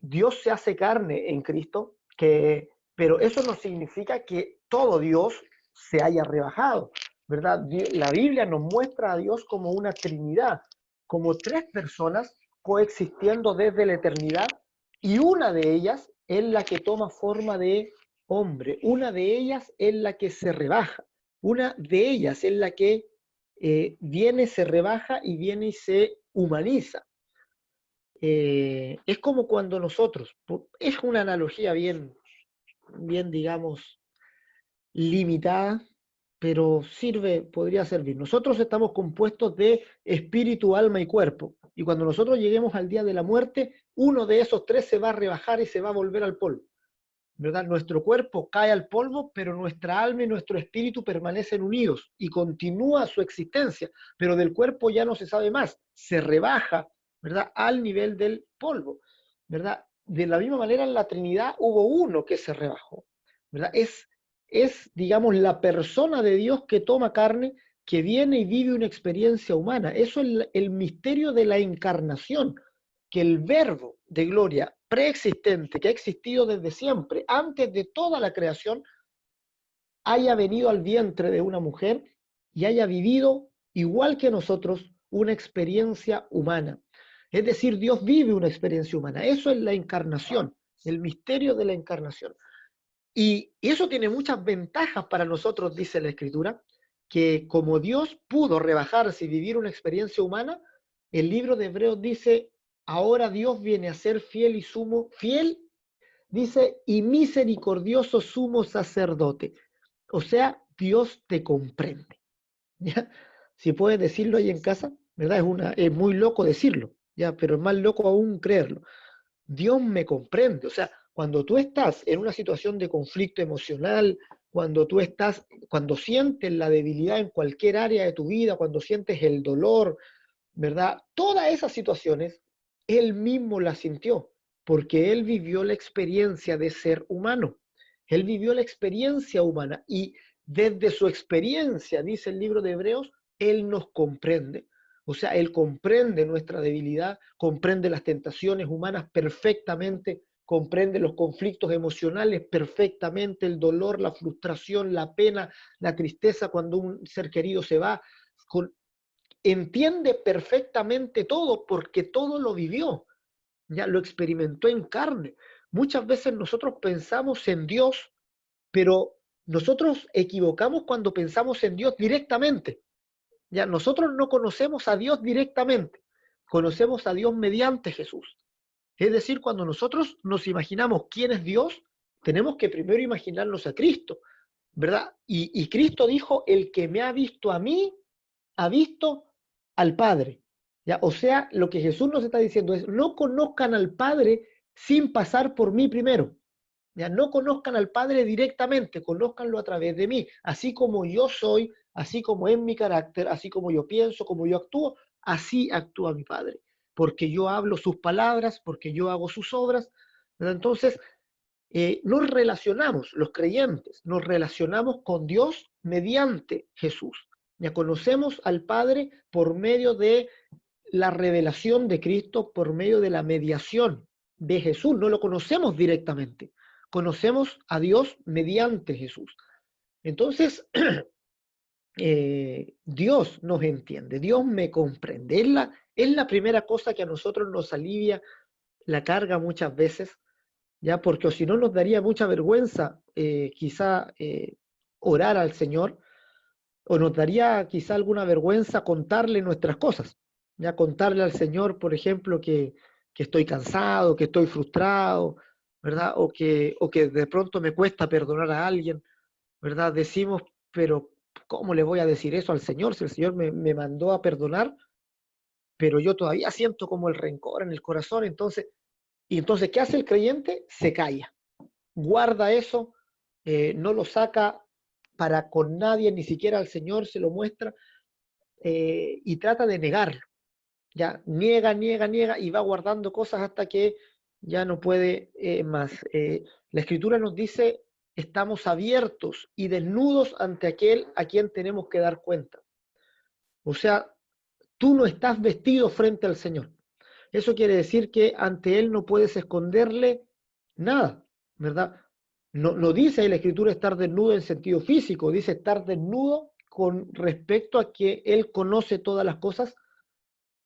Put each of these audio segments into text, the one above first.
Dios se hace carne en Cristo, pero eso no significa que todo Dios se haya rebajado, ¿verdad? La Biblia nos muestra a Dios como una Trinidad, como tres personas coexistiendo desde la eternidad, y una de ellas es la que toma forma de hombre, una de ellas es la que se rebaja, una de ellas es la que viene, se rebaja y viene y se humaniza. Es como cuando nosotros, es una analogía bien, digamos, limitada, pero sirve, podría servir. Nosotros estamos compuestos de espíritu, alma y cuerpo, y cuando nosotros lleguemos al día de la muerte, uno de esos tres se va a rebajar y se va a volver al polvo, ¿verdad? Nuestro cuerpo cae al polvo, pero nuestra alma y nuestro espíritu permanecen unidos y continúa su existencia, pero del cuerpo ya no se sabe más, se rebaja, ¿verdad? Al nivel del polvo, ¿verdad? De la misma manera en la Trinidad hubo uno que se rebajó, ¿verdad? Digamos, la persona de Dios que toma carne, que viene y vive una experiencia humana. Eso es el misterio de la encarnación, que el verbo de gloria preexistente, que ha existido desde siempre, antes de toda la creación, haya venido al vientre de una mujer y haya vivido, igual que nosotros, una experiencia humana. Es decir, Dios vive una experiencia humana. Eso es la encarnación, el misterio de la encarnación. Y eso tiene muchas ventajas para nosotros, dice la Escritura, que como Dios pudo rebajarse y vivir una experiencia humana, el libro de Hebreos dice, ahora Dios viene a ser fiel y sumo, fiel, dice, y misericordioso sumo sacerdote. O sea, Dios te comprende. ¿Ya? Si puedes decirlo ahí en casa, ¿verdad? Es muy loco decirlo, ¿ya? Pero es más loco aún creerlo. Dios me comprende. O sea, cuando tú estás en una situación de conflicto emocional, cuando sientes la debilidad en cualquier área de tu vida, cuando sientes el dolor, ¿verdad? Todas esas situaciones, Él mismo las sintió, porque Él vivió la experiencia de ser humano. Él vivió la experiencia humana y desde su experiencia, dice el libro de Hebreos, Él nos comprende. O sea, Él comprende nuestra debilidad, comprende las tentaciones humanas perfectamente, comprende los conflictos emocionales perfectamente, el dolor, la frustración, la pena, la tristeza cuando un ser querido se va. Entiende perfectamente todo porque todo lo vivió, ya lo experimentó en carne. Muchas veces nosotros pensamos en Dios, pero nosotros equivocamos cuando pensamos en Dios directamente. Ya nosotros no conocemos a Dios directamente, conocemos a Dios mediante Jesús. Es decir, cuando nosotros nos imaginamos quién es Dios, tenemos que primero imaginarnos a Cristo, ¿verdad? Y Cristo dijo, el que me ha visto a mí, ha visto al Padre. ¿Ya? O sea, lo que Jesús nos está diciendo es, no conozcan al Padre sin pasar por mí primero. Ya no conozcan al Padre directamente, conózcanlo a través de mí. Así como yo soy, así como es mi carácter, así como yo pienso, como yo actúo, así actúa mi Padre. Porque yo hablo sus palabras, porque yo hago sus obras. ¿Verdad? Entonces, nos relacionamos, los creyentes, nos relacionamos con Dios mediante Jesús. Ya conocemos al Padre por medio de la revelación de Cristo, por medio de la mediación de Jesús. No lo conocemos directamente, conocemos a Dios mediante Jesús. Entonces, Dios nos entiende, Dios me comprende. Es la primera cosa que a nosotros nos alivia la carga muchas veces, ya porque o si no nos daría mucha vergüenza quizá orar al Señor, o nos daría quizá alguna vergüenza contarle nuestras cosas, ya contarle al Señor, por ejemplo, que estoy cansado, que estoy frustrado, ¿verdad? O que de pronto me cuesta perdonar a alguien, ¿verdad? Decimos, pero ¿cómo le voy a decir eso al Señor si el Señor me mandó a perdonar, pero yo todavía siento como el rencor en el corazón? Entonces, ¿qué hace el creyente? Se calla, guarda eso, no lo saca para con nadie, ni siquiera al Señor se lo muestra, y trata de negarlo. Ya niega, niega, niega y va guardando cosas hasta que ya no puede más. La Escritura nos dice, estamos abiertos y desnudos ante aquel a quien tenemos que dar cuenta. O sea, tú no estás vestido frente al Señor. Eso quiere decir que ante Él no puedes esconderle nada, ¿verdad? No dice en la Escritura estar desnudo en sentido físico, dice estar desnudo con respecto a que Él conoce todas las cosas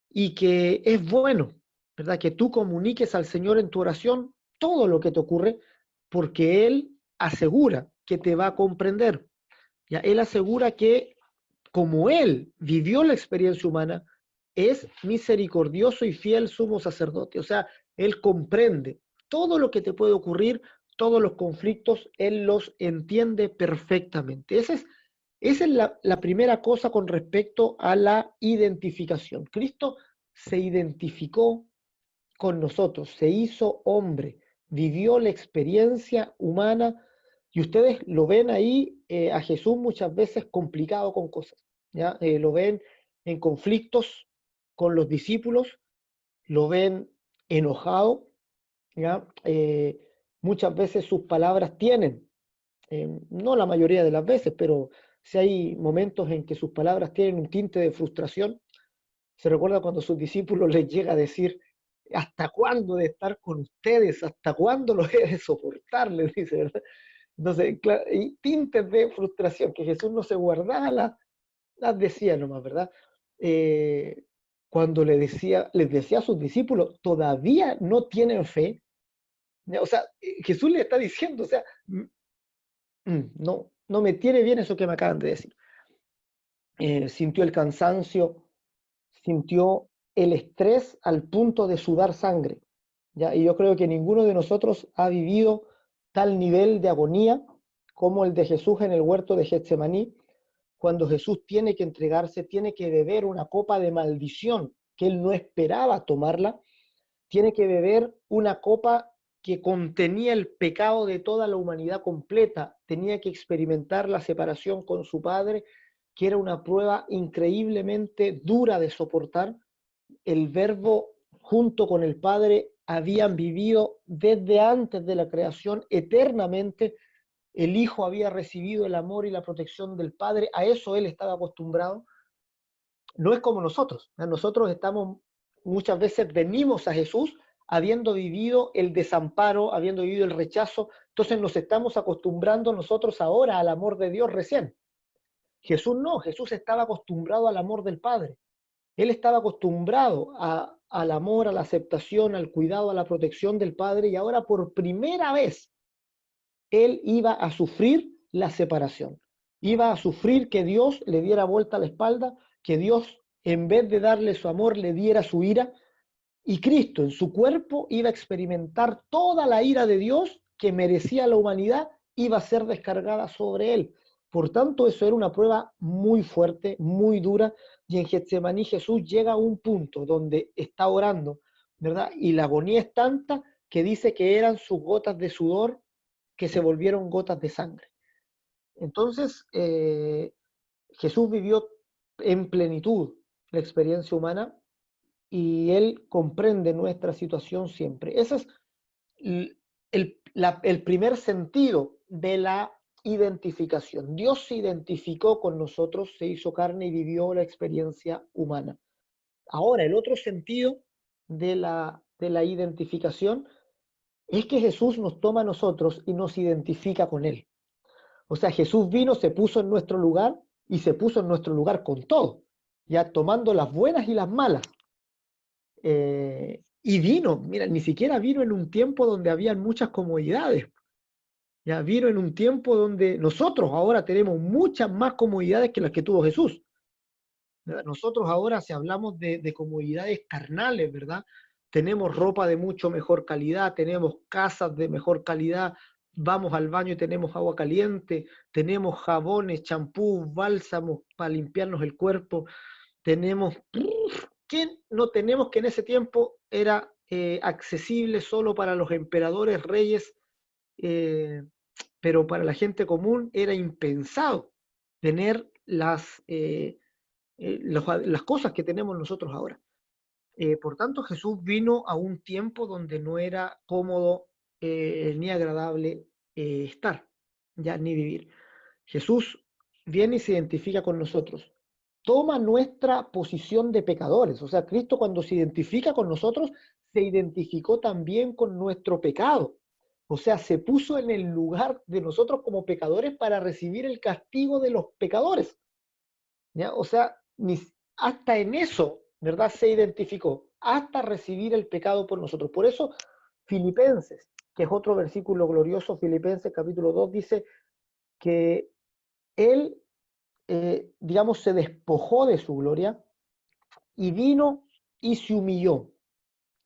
y que es bueno, ¿verdad? Que tú comuniques al Señor en tu oración todo lo que te ocurre, porque Él asegura que te va a comprender. ¿Ya? Él asegura que como Él vivió la experiencia humana, es misericordioso y fiel sumo sacerdote. O sea, Él comprende todo lo que te puede ocurrir, todos los conflictos, Él los entiende perfectamente. Esa es la primera cosa con respecto a la identificación. Cristo se identificó con nosotros, se hizo hombre, vivió la experiencia humana y ustedes lo ven ahí a Jesús muchas veces complicado con cosas, ¿ya? Lo ven en conflictos con los discípulos, lo ven enojado, ¿ya? Muchas veces sus palabras tienen, no la mayoría de las veces, pero si hay momentos en que sus palabras tienen un tinte de frustración. Se recuerda cuando sus discípulos les llega a decir, ¿hasta cuándo de estar con ustedes? ¿Hasta cuándo los he de soportar? Les dice, ¿verdad? Entonces, claro, y tintes de frustración, que Jesús no se guardaba, las decía nomás, ¿verdad? Eh, cuando les decía a sus discípulos, todavía no tienen fe. O sea, Jesús le está diciendo, o sea, no me tiene bien eso que me acaban de decir. Sintió el cansancio, sintió el estrés al punto de sudar sangre, ¿ya? Y yo creo que ninguno de nosotros ha vivido tal nivel de agonía como el de Jesús en el huerto de Getsemaní, cuando Jesús tiene que entregarse, tiene que beber una copa de maldición que él no esperaba tomarla, tiene que beber una copa que contenía el pecado de toda la humanidad completa, tenía que experimentar la separación con su Padre, que era una prueba increíblemente dura de soportar. El Verbo junto con el Padre habían vivido desde antes de la creación eternamente. El Hijo había recibido el amor y la protección del Padre, a eso él estaba acostumbrado. No es como nosotros, ¿no? Nosotros estamos, muchas veces venimos a Jesús habiendo vivido el desamparo, habiendo vivido el rechazo, entonces nos estamos acostumbrando nosotros ahora al amor de Dios recién. Jesús no, Jesús estaba acostumbrado al amor del Padre. Él estaba acostumbrado al amor, a la aceptación, al cuidado, a la protección del Padre y ahora por primera vez él iba a sufrir la separación. Iba a sufrir que Dios le diera vuelta a la espalda, que Dios en vez de darle su amor le diera su ira y Cristo en su cuerpo iba a experimentar toda la ira de Dios que merecía la humanidad, iba a ser descargada sobre él. Por tanto, eso era una prueba muy fuerte, muy dura, y en Getsemaní Jesús llega a un punto donde está orando, ¿verdad? Y la agonía es tanta que dice que eran sus gotas de sudor que se volvieron gotas de sangre. Entonces, Jesús vivió en plenitud la experiencia humana y Él comprende nuestra situación siempre. Ese es el primer sentido de la identificación. Dios se identificó con nosotros, se hizo carne y vivió la experiencia humana. Ahora, el otro sentido de la identificación es que Jesús nos toma a nosotros y nos identifica con Él. O sea, Jesús vino, se puso en nuestro lugar y se puso en nuestro lugar con todo, ya tomando las buenas y las malas. Y vino, mira, ni siquiera vino en un tiempo donde habían muchas comodidades. Ya vino en un tiempo donde nosotros ahora tenemos muchas más comodidades que las que tuvo Jesús. ¿Verdad? Nosotros ahora, si hablamos de comodidades carnales, ¿verdad? Tenemos ropa de mucho mejor calidad, tenemos casas de mejor calidad, vamos al baño y tenemos agua caliente, tenemos jabones, champús, bálsamos para limpiarnos el cuerpo, tenemos, ¿qué no tenemos que en ese tiempo era accesible solo para los emperadores, reyes, pero para la gente común era impensado tener las cosas que tenemos nosotros ahora. Por tanto, Jesús vino a un tiempo donde no era cómodo ni agradable estar, ya ni vivir. Jesús viene y se identifica con nosotros. toma nuestra posición de pecadores. O sea, Cristo cuando se identifica con nosotros, se identificó también con nuestro pecado. O sea, se puso en el lugar de nosotros como pecadores para recibir el castigo de los pecadores. ¿Ya? O sea, hasta en eso, ¿verdad? Se identificó, hasta recibir el pecado por nosotros. Por eso, Filipenses, que es otro versículo glorioso, Filipenses capítulo 2, dice que Él, digamos, se despojó de su gloria y vino y se humilló,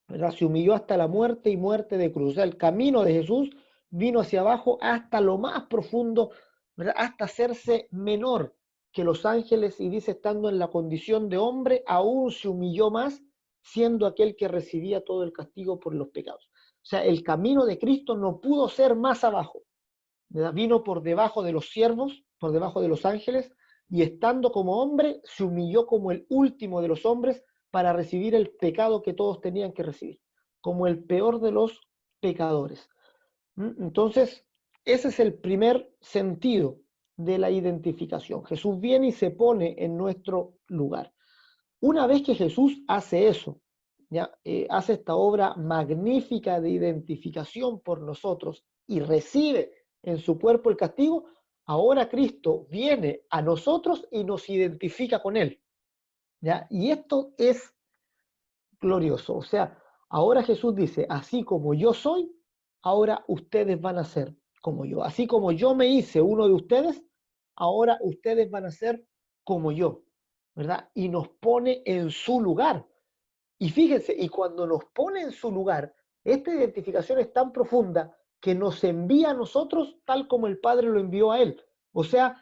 ¿verdad? Se humilló hasta la muerte y muerte de cruz. O sea, el camino de Jesús vino hacia abajo hasta lo más profundo, ¿verdad? Hasta hacerse menor que los ángeles, y dice, estando en la condición de hombre, aún se humilló más, siendo aquel que recibía todo el castigo por los pecados. O sea, el camino de Cristo no pudo ser más abajo, ¿verdad? Vino por debajo de los siervos, por debajo de los ángeles, y estando como hombre, se humilló como el último de los hombres para recibir el pecado que todos tenían que recibir, como el peor de los pecadores. Entonces, ese es el primer sentido de la identificación. Jesús viene y se pone en nuestro lugar. Una vez que Jesús hace eso, ¿ya? Hace esta obra magnífica de identificación por nosotros y recibe en su cuerpo el castigo, ahora Cristo viene a nosotros y nos identifica con Él, ¿ya? Y esto es glorioso. O sea, ahora Jesús dice, así como yo soy, ahora ustedes van a ser como yo. Así como yo me hice uno de ustedes, ahora ustedes van a ser como yo, ¿verdad? Y nos pone en su lugar. Y fíjense, y cuando nos pone en su lugar, esta identificación es tan profunda que nos envía a nosotros tal como el Padre lo envió a Él. O sea,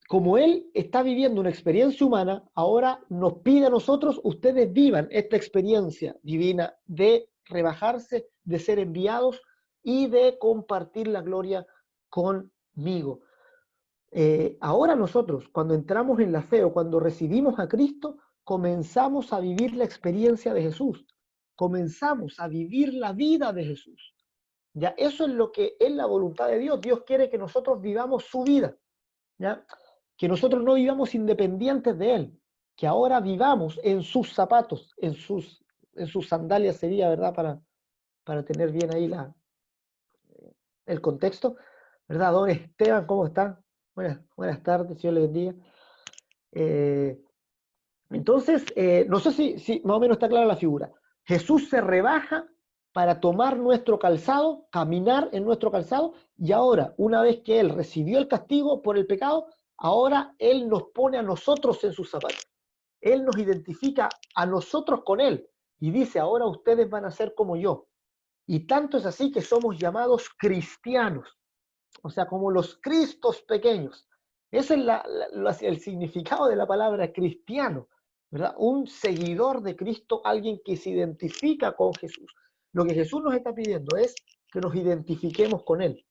como Él está viviendo una experiencia humana, ahora nos pide a nosotros, ustedes vivan esta experiencia divina de rebajarse, de ser enviados y de compartir la gloria conmigo. Ahora nosotros, cuando entramos en la fe o cuando recibimos a Cristo, comenzamos a vivir la experiencia de Jesús, comenzamos a vivir la vida de Jesús. Ya, eso es lo que es la voluntad de Dios. Dios quiere que nosotros vivamos su vida, ¿ya? Que nosotros no vivamos independientes de Él, que ahora vivamos en sus zapatos, en sus sandalias sería, ¿verdad? Para tener bien ahí el contexto, ¿verdad? Don Esteban, ¿cómo está? Buenas tardes, Dios le bendiga. Eh, entonces, no sé si más o menos está clara la figura. Jesús se rebaja para tomar nuestro calzado, caminar en nuestro calzado, y ahora, una vez que Él recibió el castigo por el pecado, ahora Él nos pone a nosotros en sus zapatos. Él nos identifica a nosotros con Él y dice, ahora ustedes van a ser como yo. Y tanto es así que somos llamados cristianos, o sea, como los Cristos pequeños. Ese es el significado de la palabra cristiano, ¿verdad? Un seguidor de Cristo, alguien que se identifica con Jesús. Lo que Jesús nos está pidiendo es que nos identifiquemos con Él,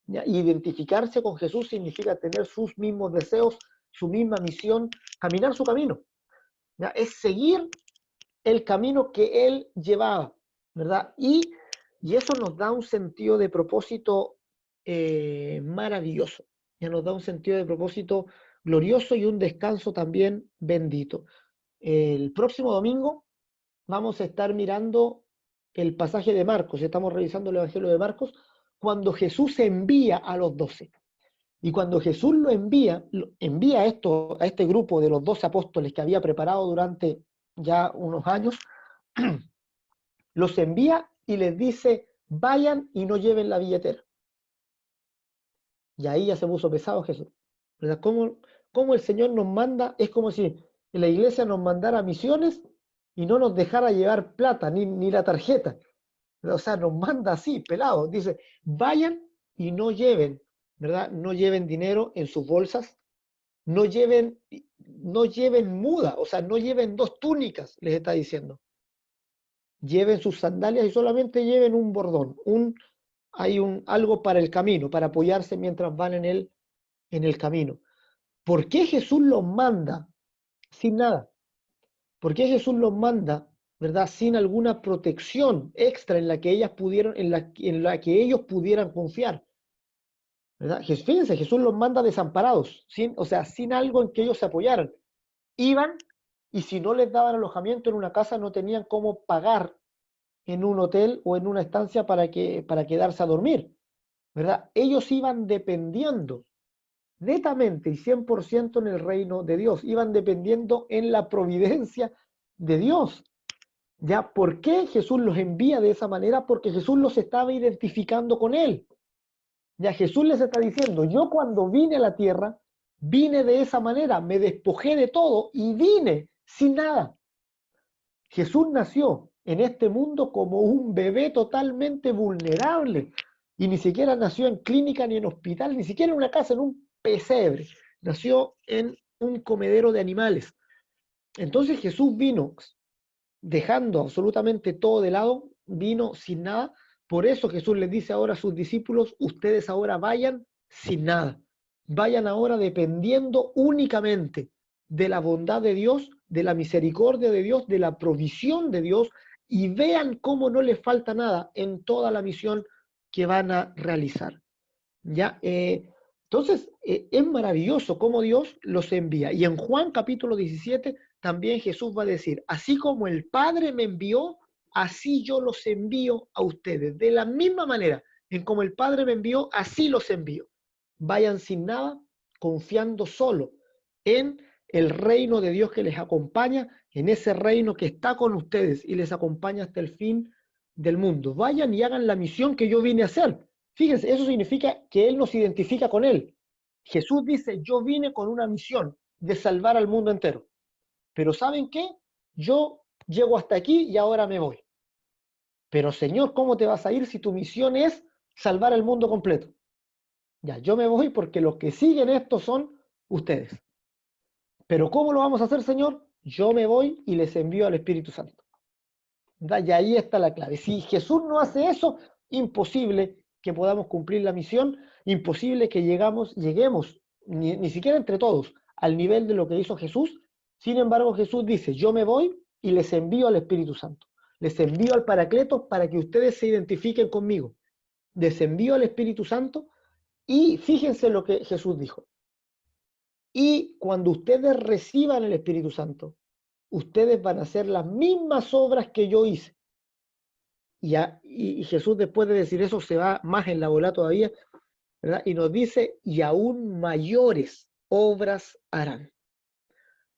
¿ya? Identificarse con Jesús significa tener sus mismos deseos, su misma misión, caminar su camino, ¿ya? Es seguir el camino que Él llevaba, ¿verdad? Y eso nos da un sentido de propósito maravilloso, ya nos da un sentido de propósito glorioso y un descanso también bendito. El próximo domingo vamos a estar mirando el pasaje de Marcos, estamos revisando el Evangelio de Marcos, cuando Jesús envía a los 12. Y cuando Jesús envía a este grupo de los 12 apóstoles que había preparado durante ya unos años, los envía y les dice, vayan y no lleven la billetera. Y ahí ya se puso pesado Jesús. ¿Verdad? ¿Cómo el Señor nos manda? Es como si la iglesia nos mandara misiones y no nos dejara llevar plata, ni la tarjeta. O sea, nos manda así, pelado. Dice, vayan y no lleven, ¿verdad? No lleven dinero en sus bolsas, no lleven, no lleven muda, o sea, no lleven dos túnicas, les está diciendo. Lleven sus sandalias y solamente lleven un bordón, algo para el camino, para apoyarse mientras van en el camino. ¿Por qué Jesús los manda sin nada? ¿Por qué Jesús los manda, verdad, sin alguna protección extra en la que en la que ellos pudieran confiar? ¿Verdad? Fíjense, Jesús los manda desamparados, o sea, sin algo en que ellos se apoyaran. iban y si no les daban alojamiento en una casa no tenían cómo pagar en un hotel o en una estancia para quedarse a dormir, ¿verdad? Ellos iban dependiendo netamente y 100% en el reino de Dios, iban dependiendo en la providencia de Dios. ¿Ya? ¿Por qué Jesús los envía de esa manera? Porque Jesús los estaba identificando con Él. Ya Jesús les está diciendo, yo cuando vine a la tierra, vine de esa manera, me despojé de todo y vine sin nada. Jesús nació en este mundo como un bebé totalmente vulnerable y ni siquiera nació en clínica ni en hospital, ni siquiera en una casa, en un pesebre. Nació en un comedero de animales. Entonces Jesús vino dejando absolutamente todo de lado, vino sin nada. Por eso Jesús les dice ahora a sus discípulos, ustedes ahora vayan sin nada. Vayan ahora dependiendo únicamente de la bondad de Dios, de la misericordia de Dios, de la provisión de Dios, y vean cómo no les falta nada en toda la misión que van a realizar. ¿Ya? Entonces, es maravilloso cómo Dios los envía. Y en Juan capítulo 17 también Jesús va a decir, así como el Padre me envió, así yo los envío a ustedes. De la misma manera en como el Padre me envió, así los envío. Vayan sin nada, confiando solo en el reino de Dios que les acompaña, en ese reino que está con ustedes y les acompaña hasta el fin del mundo. Vayan y hagan la misión que yo vine a hacer. Fíjense, eso significa que Él nos identifica con Él. Jesús dice, yo vine con una misión de salvar al mundo entero. Pero ¿saben qué? Yo llego hasta aquí y ahora me voy. Pero Señor, ¿cómo te vas a ir si tu misión es salvar el mundo completo? Ya, yo me voy porque los que siguen esto son ustedes. Pero ¿cómo lo vamos a hacer, Señor? Yo me voy y les envío al Espíritu Santo. ¿Verdad? Y ahí está la clave. Si Jesús no hace eso, imposible que podamos cumplir la misión, imposible que lleguemos, ni siquiera entre todos, al nivel de lo que hizo Jesús. Sin embargo, Jesús dice, yo me voy y les envío al Espíritu Santo. Les envío al Paracletos para que ustedes se identifiquen conmigo. Les envío al Espíritu Santo y fíjense lo que Jesús dijo. Y cuando ustedes reciban el Espíritu Santo, ustedes van a hacer las mismas obras que yo hice. Y Jesús después de decir eso se va más en la bola todavía, ¿verdad? Y nos dice, y aún mayores obras harán.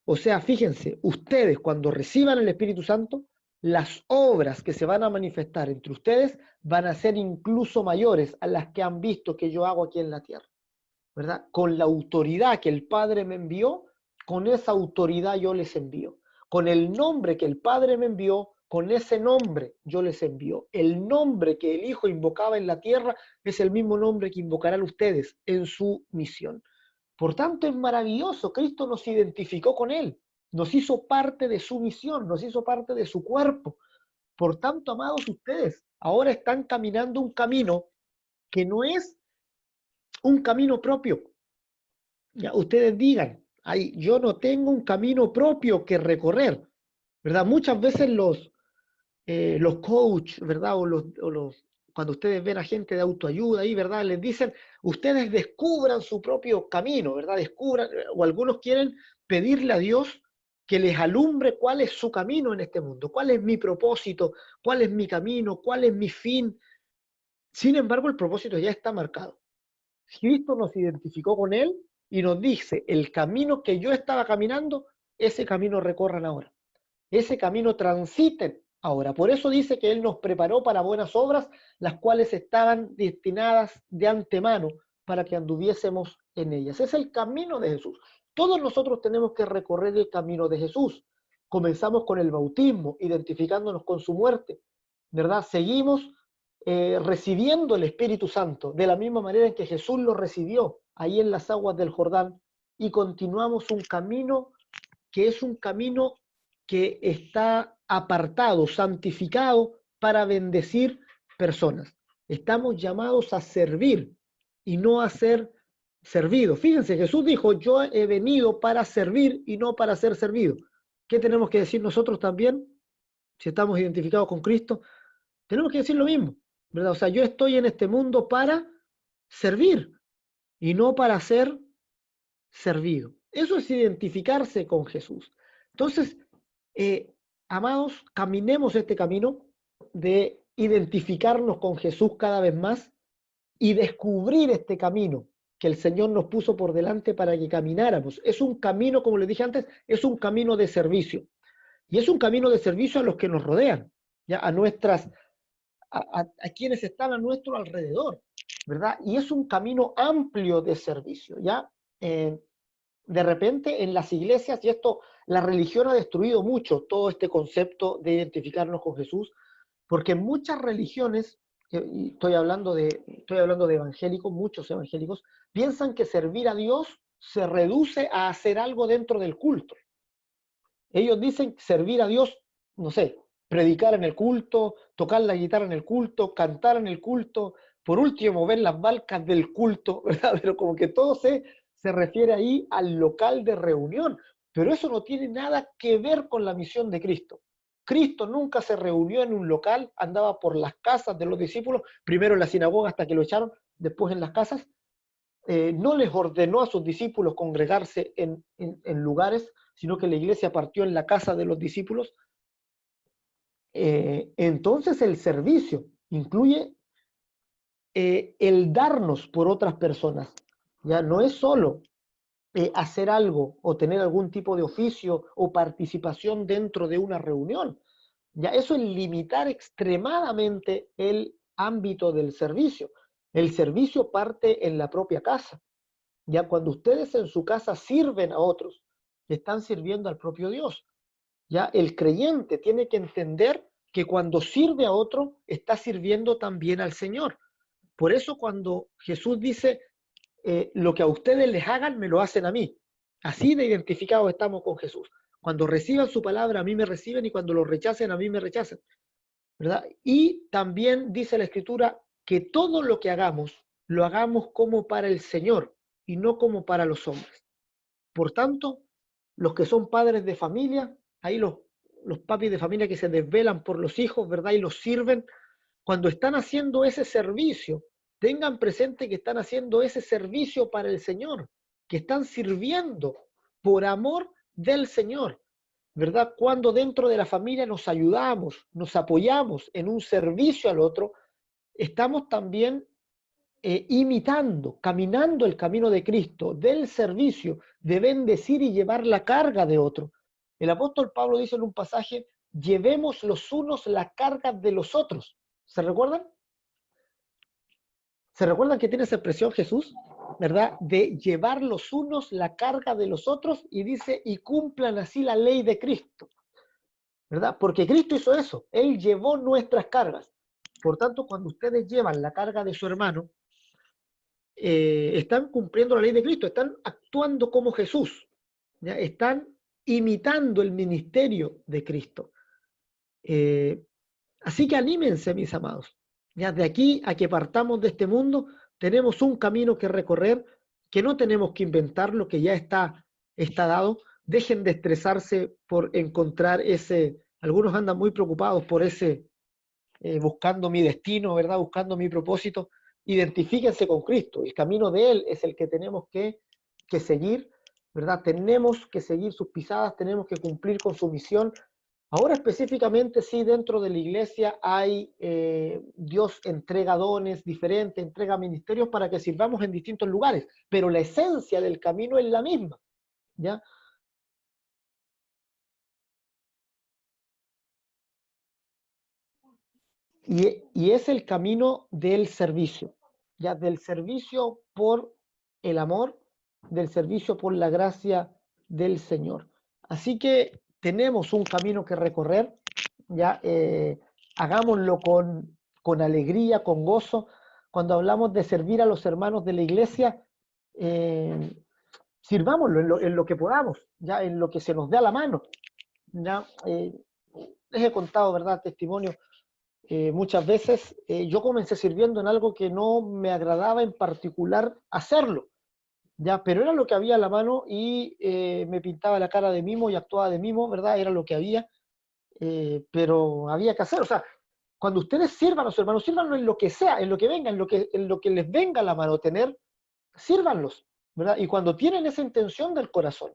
O sea, fíjense, ustedes cuando reciban el Espíritu Santo, las obras que se van a manifestar entre ustedes van a ser incluso mayores a las que han visto que yo hago aquí en la tierra, ¿verdad? Con la autoridad que el Padre me envió, con esa autoridad yo les envío. Con el nombre que el Padre me envió, con ese nombre yo les envío. El nombre que el Hijo invocaba en la tierra es el mismo nombre que invocarán ustedes en su misión. Por tanto, es maravilloso. Cristo nos identificó con Él, nos hizo parte de su misión, nos hizo parte de su cuerpo. Por tanto, amados, ustedes ahora están caminando un camino que no es un camino propio. Ya, ustedes digan, ay, yo no tengo un camino propio que recorrer, ¿verdad? Muchas veces los coach, ¿verdad? Cuando ustedes ven a gente de autoayuda ahí, ¿verdad? Les dicen, ustedes descubran su propio camino, ¿verdad? Descubran, o algunos quieren pedirle a Dios que les alumbre cuál es su camino en este mundo, cuál es mi propósito, cuál es mi camino, cuál es mi fin. Sin embargo, el propósito ya está marcado. Cristo nos identificó con Él y nos dice, el camino que yo estaba caminando, ese camino recorran ahora. Ese camino transiten ahora. Por eso dice que Él nos preparó para buenas obras, las cuales estaban destinadas de antemano para que anduviésemos en ellas. Es el camino de Jesús. Todos nosotros tenemos que recorrer el camino de Jesús. Comenzamos con el bautismo, identificándonos con su muerte, ¿verdad? Seguimos recibiendo el Espíritu Santo, de la misma manera en que Jesús lo recibió ahí en las aguas del Jordán, y continuamos un camino que es un camino que está apartado, santificado para bendecir personas. Estamos llamados a servir y no a ser servidos. Fíjense, Jesús dijo, yo he venido para servir y no para ser servido. ¿Qué tenemos que decir nosotros también? Si estamos identificados con Cristo, tenemos que decir lo mismo, ¿verdad? O sea, yo estoy en este mundo para servir y no para ser servido. Eso es identificarse con Jesús. Entonces, amados, caminemos este camino de identificarnos con Jesús cada vez más y descubrir este camino que el Señor nos puso por delante para que camináramos. Es un camino, como les dije antes, es un camino de servicio. Y es un camino de servicio a los que nos rodean, ¿ya? A quienes están a nuestro alrededor, ¿verdad? Y es un camino amplio de servicio, ¿ya? De repente en las iglesias, y esto, la religión ha destruido mucho todo este concepto de identificarnos con Jesús, porque en muchas religiones, y estoy hablando de evangélicos, muchos evangélicos, piensan que servir a Dios se reduce a hacer algo dentro del culto. Ellos dicen servir a Dios, no sé, predicar en el culto, tocar la guitarra en el culto, cantar en el culto, por último, mover las balcas del culto, ¿verdad? Pero como que todo se refiere ahí al local de reunión. Pero eso no tiene nada que ver con la misión de Cristo. Cristo nunca se reunió en un local, andaba por las casas de los discípulos, primero en la sinagoga hasta que lo echaron, después en las casas. No les ordenó a sus discípulos congregarse en lugares, sino que la iglesia partió en la casa de los discípulos. Entonces el servicio incluye el darnos por otras personas. Ya no es solo hacer algo o tener algún tipo de oficio o participación dentro de una reunión. Ya eso es limitar extremadamente el ámbito del servicio. El servicio parte en la propia casa. Ya cuando ustedes en su casa sirven a otros, están sirviendo al propio Dios. Ya el creyente tiene que entender que cuando sirve a otro, está sirviendo también al Señor. Por eso cuando Jesús dice, lo que a ustedes les hagan, me lo hacen a mí. Así de identificados estamos con Jesús. Cuando reciban su palabra, a mí me reciben, y cuando lo rechacen, a mí me rechazan, ¿verdad? Y también dice la Escritura que todo lo que hagamos, lo hagamos como para el Señor y no como para los hombres. Por tanto, los que son padres de familia, ahí los papis de familia que se desvelan por los hijos, ¿verdad? Y los sirven, cuando están haciendo ese servicio, tengan presente que están haciendo ese servicio para el Señor, que están sirviendo por amor del Señor, ¿verdad? Cuando dentro de la familia nos ayudamos, nos apoyamos en un servicio al otro, estamos también imitando, caminando el camino de Cristo, del servicio, de bendecir y llevar la carga de otro. El apóstol Pablo dice en un pasaje, llevemos los unos la carga de los otros. ¿Se recuerdan? ¿Se recuerdan que tiene esa expresión Jesús? ¿Verdad? De llevar los unos la carga de los otros, y dice, y cumplan así la ley de Cristo. ¿Verdad? Porque Cristo hizo eso, Él llevó nuestras cargas. Por tanto, cuando ustedes llevan la carga de su hermano, están cumpliendo la ley de Cristo, están actuando como Jesús, ¿ya? Están imitando el ministerio de Cristo. Así que anímense, mis amados. Ya de aquí a que partamos de este mundo, tenemos un camino que recorrer, que no tenemos que inventar, lo que ya está dado. Dejen de estresarse por encontrar ese. Algunos andan muy preocupados por ese, buscando mi destino, ¿verdad? Buscando mi propósito. Identifíquense con Cristo. El camino de Él es el que tenemos que seguir, ¿verdad? Tenemos que seguir sus pisadas, tenemos que cumplir con su misión. Ahora específicamente, sí, dentro de la iglesia hay, Dios entrega dones diferentes, entrega ministerios para que sirvamos en distintos lugares, pero la esencia del camino es la misma, ¿ya? Y es el camino del servicio, ya del servicio por el amor, del servicio por la gracia del Señor. Así que tenemos un camino que recorrer, ya hagámoslo con alegría, con gozo. Cuando hablamos de servir a los hermanos de la iglesia, eh, sirvámoslo en lo que podamos, ya en lo que se nos dé a la mano. Ya les he contado, ¿verdad?, testimonio. Muchas veces yo comencé sirviendo en algo que no me agradaba en particular hacerlo, ya, pero era lo que había a la mano, y me pintaba la cara de mimo y actuaba de mimo, ¿verdad? Era lo que había, pero había que hacer. O sea, cuando ustedes sirvan a sus hermanos, sírvanlo en lo que sea, en lo que venga, en lo que les venga a la mano tener, sírvanlos, ¿verdad? Y cuando tienen esa intención del corazón,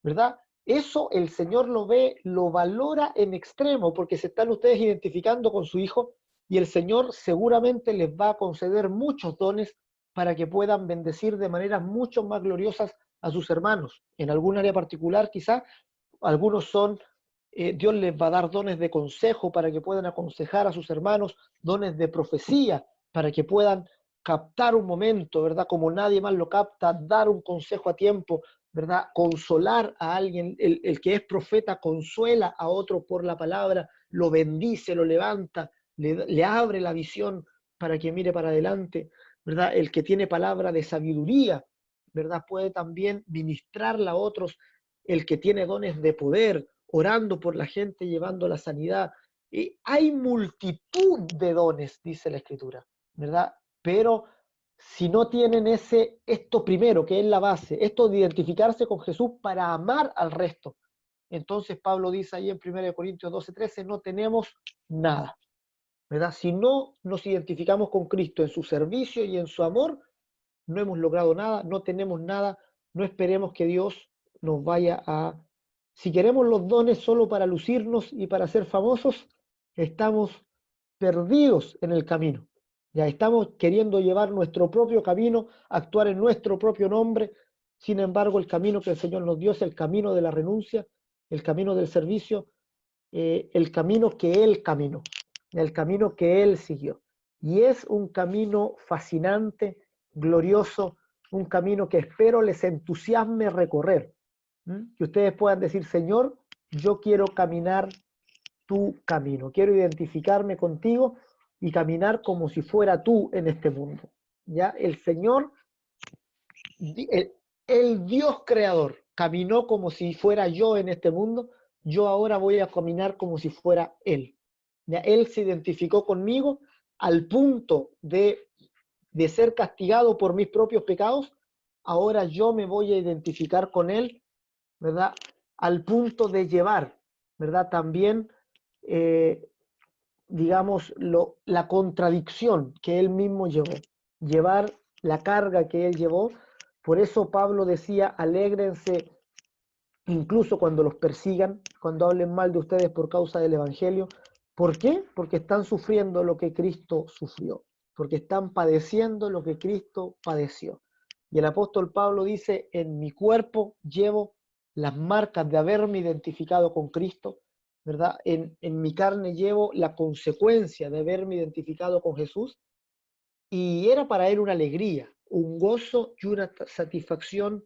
¿verdad? Eso el Señor lo ve, lo valora en extremo, porque se están ustedes identificando con su Hijo y el Señor seguramente les va a conceder muchos dones para que puedan bendecir de maneras mucho más gloriosas a sus hermanos. En algún área particular, quizá, algunos son, Dios les va a dar dones de consejo para que puedan aconsejar a sus hermanos, dones de profecía para que puedan captar un momento, ¿verdad? Como nadie más lo capta, dar un consejo a tiempo, ¿verdad? Consolar a alguien, el que es profeta consuela a otro por la palabra, lo bendice, lo levanta, le abre la visión para que mire para adelante, ¿verdad? El que tiene palabra de sabiduría, ¿verdad? Puede también ministrarla a otros, el que tiene dones de poder, orando por la gente, llevando la sanidad. Hay multitud de dones, dice la Escritura, ¿verdad? Pero si no tienen esto primero, que es la base, esto de identificarse con Jesús para amar al resto, entonces Pablo dice ahí en 1 Corintios 12:13, no tenemos nada, ¿verdad? Si no nos identificamos con Cristo en su servicio y en su amor, no hemos logrado nada, no tenemos nada, no esperemos que Dios nos vaya a... Si queremos los dones solo para lucirnos y para ser famosos, estamos perdidos en el camino. Ya estamos queriendo llevar nuestro propio camino, actuar en nuestro propio nombre. Sin embargo, el camino que el Señor nos dio es el camino de la renuncia, el camino del servicio, el camino que Él caminó, el camino que Él siguió. Y es un camino fascinante, glorioso, un camino que espero les entusiasme recorrer. Que ustedes puedan decir, Señor, yo quiero caminar tu camino, quiero identificarme contigo y caminar como si fuera tú en este mundo. ¿Ya? El Señor, el Dios creador, caminó como si fuera yo en este mundo, yo ahora voy a caminar como si fuera Él. ¿Ya? Él se identificó conmigo al punto de ser castigado por mis propios pecados, ahora yo me voy a identificar con Él, ¿verdad? Al punto de llevar, ¿verdad? También, digamos, la contradicción que Él mismo llevó, llevar la carga que Él llevó. Por eso Pablo decía, alégrense incluso cuando los persigan, cuando hablen mal de ustedes por causa del Evangelio. ¿Por qué? Porque están sufriendo lo que Cristo sufrió, porque están padeciendo lo que Cristo padeció. Y el apóstol Pablo dice, en mi cuerpo llevo las marcas de haberme identificado con Cristo, ¿verdad? En mi carne llevo la consecuencia de haberme identificado con Jesús, y era para él una alegría, un gozo y una satisfacción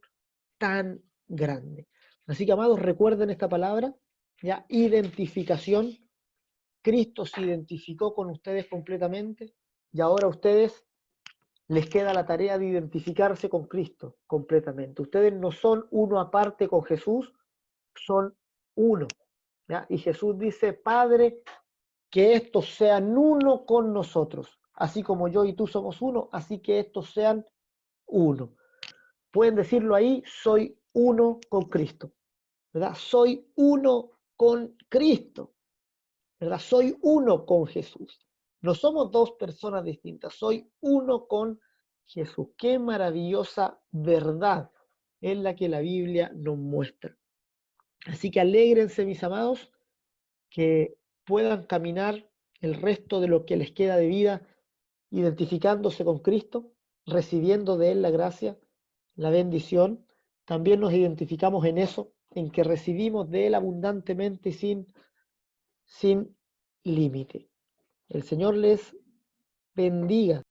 tan grande. Así que, amados, recuerden esta palabra, ya, identificación. Cristo se identificó con ustedes completamente y ahora a ustedes les queda la tarea de identificarse con Cristo completamente. Ustedes no son uno aparte con Jesús, son uno. ¿Ya? Y Jesús dice, Padre, que estos sean uno con nosotros, así como yo y tú somos uno, así que estos sean uno. Pueden decirlo ahí, soy uno con Cristo, ¿verdad? Soy uno con Cristo, ¿verdad? Soy uno con Jesús. No somos dos personas distintas, soy uno con Jesús. Qué maravillosa verdad es la que la Biblia nos muestra. Así que alégrense, mis amados, que puedan caminar el resto de lo que les queda de vida identificándose con Cristo, recibiendo de Él la gracia, la bendición. También nos identificamos en eso, en que recibimos de Él abundantemente y sin límite. El Señor les bendiga.